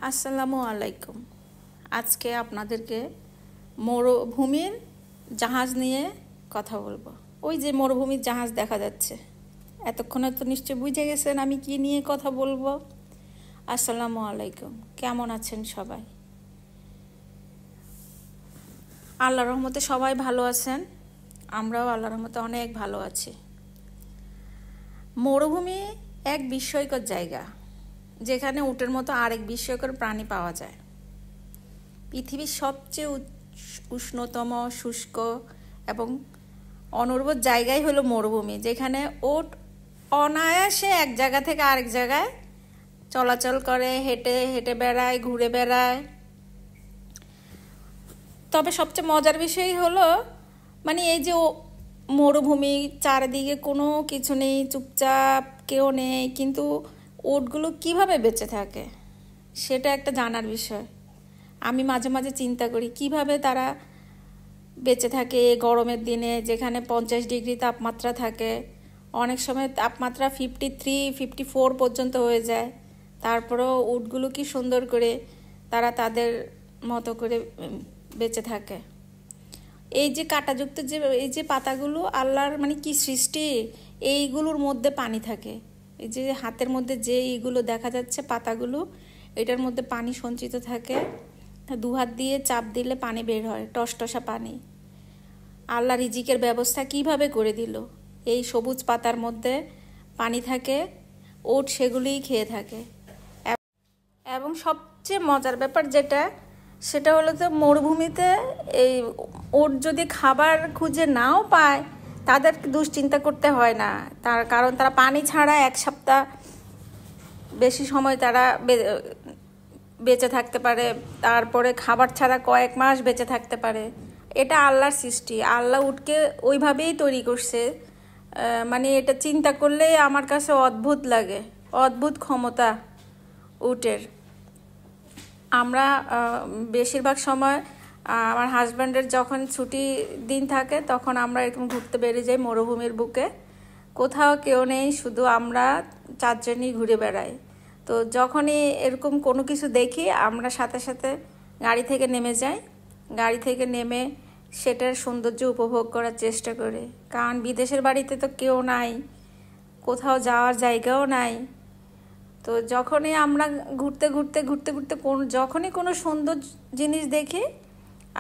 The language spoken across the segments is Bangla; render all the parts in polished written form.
আসসালামু আলাইকুম। আজকে আপনাদেরকে মরুভূমির জাহাজ নিয়ে কথা বলবো। ওই যে মরুভূমির জাহাজ দেখা যাচ্ছে, এতক্ষণে তো নিশ্চয়ই বুঝে গেছেন আমি কি নিয়ে কথা বলবো। আসসালামু আলাইকুম, কেমন আছেন সবাই? আল্লাহর রহমতে সবাই ভালো আছেন, আমরাও আল্লাহর রহমতে অনেক ভালো আছি। মরুভূমি এক বিস্ময়কর জায়গা, যেখানে উটের মতো আরেক বিস্ময়কর প্রাণী পাওয়া যায়। পৃথিবীর সবচেয়ে উষ্ণতম, শুষ্ক এবং অনুর্বর জায়গাই হলো মরুভূমি, যেখানে ওট অনায়াসে এক জায়গা থেকে আরেক জায়গায় চলাচল করে, হেঁটে হেঁটে বেড়ায়, ঘুরে বেড়ায়। তবে সবচেয়ে মজার বিষয় হলো এই যে মরুভূমি, চারিদিকে কোনো কিছু নেই, চুপচাপ, কেউ নেই, কিন্তু ওটগুলো কিভাবে বেঁচে থাকে সেটা একটা জানার বিষয়। আমি মাঝে মাঝে চিন্তা করি কিভাবে তারা বেঁচে থাকে গরমের দিনে, যেখানে 50 ডিগ্রি তাপমাত্রা থাকে, অনেক সময় তাপমাত্রা 53, 54 পর্যন্ত হয়ে যায়। তারপরেও উটগুলো কি সুন্দর করে তারা তাদের মতো করে বেঁচে থাকে। এই যে কাঁটাযুক্ত এই যে পাতাগুলো, আল্লাহর কি সৃষ্টি! এইগুলোর মধ্যে পানি থাকে। এই যে হাতের মধ্যে যে এইগুলো দেখা যাচ্ছে পাতাগুলো, এটার মধ্যে পানি সঞ্চিত থাকে। দু হাত দিয়ে চাপ দিলে পানি বের হয়, টসটসা পানি। আল্লাহ রিজিকের ব্যবস্থা কিভাবে করে দিল! এই সবুজ পাতার মধ্যে পানি থাকে, ওট সেগুলিই খেয়ে থাকে। এবং সবচেয়ে মজার ব্যাপার সেটা হলো যে মরুভূমিতে এই ওট যদি খাবার খুঁজে নাও পায়, তাদের দুশ্চিন্তা করতে হয় না। কারণ তারা পানি ছাড়া 1 সপ্তাহ বেশি সময় তারা বেঁচে থাকতে পারে, তারপরে খাবার ছাড়া কয়েক মাস বেঁচে থাকতে পারে। এটা আল্লাহর সৃষ্টি, আল্লাহ উটকে ওইভাবেই তৈরি করছে। এটা চিন্তা করলেই আমার কাছে অদ্ভুত লাগে, অদ্ভুত ক্ষমতা উটের। আমরা বেশিরভাগ সময় আমার হাজব্যান্ডের যখন ছুটি দিন থাকে, তখন আমরা এরকম ঘুরতে বেরিয়ে যাই মরুভূমির বুকে। কোথাও কেউ নেই, শুধু আমরা 4 জনই ঘুরে বেড়াই। তো যখনই এরকম কোনো কিছু দেখি, আমরা সাথে সাথে গাড়ি থেকে নেমে যাই। গাড়ি থেকে নেমে সেটার সৌন্দর্য উপভোগ করার চেষ্টা করি। কারণ বিদেশের বাড়িতে তো কেউ নাই, কোথাও যাওয়ার জায়গাও নাই। তো যখনই আমরা ঘুরতে ঘুরতে যখনই কোনো সুন্দর জিনিস দেখি,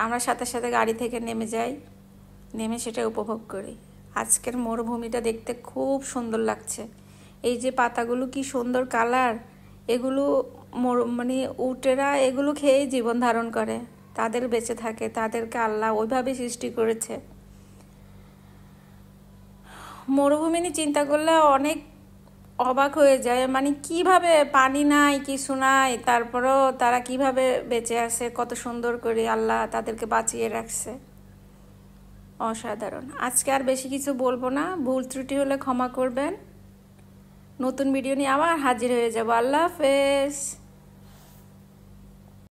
আমরা সাথে সাথে গাড়ি থেকে নেমে যাই, নেমে সেটা উপভোগ করি। আজকের মরুভূমিটা দেখতে খুব সুন্দর লাগছে। এই যে পাতাগুলো কি সুন্দর কালার! এগুলো উটেরা এগুলো খেয়ে জীবন ধারণ করে, তাদের বেঁচে থাকে, তাদেরকে আল্লাহ ওইভাবে সৃষ্টি করেছে। মরুভূমি নিয়ে চিন্তা করলে অনেক অবাক হয়ে যায়। কিভাবে পানি নাই, কিছু নাই, তারপরেও তারা কিভাবে বেঁচে আছে, কত সুন্দর করে আল্লাহ তাদেরকে বাঁচিয়ে রাখছে। অসাধারণ। আজকে আর বেশি কিছু বলবো না, ভুল ত্রুটি হলে ক্ষমা করবেন। নতুন ভিডিও নিয়ে আবার হাজির হয়ে যাব। আল্লাহ হাফেজ।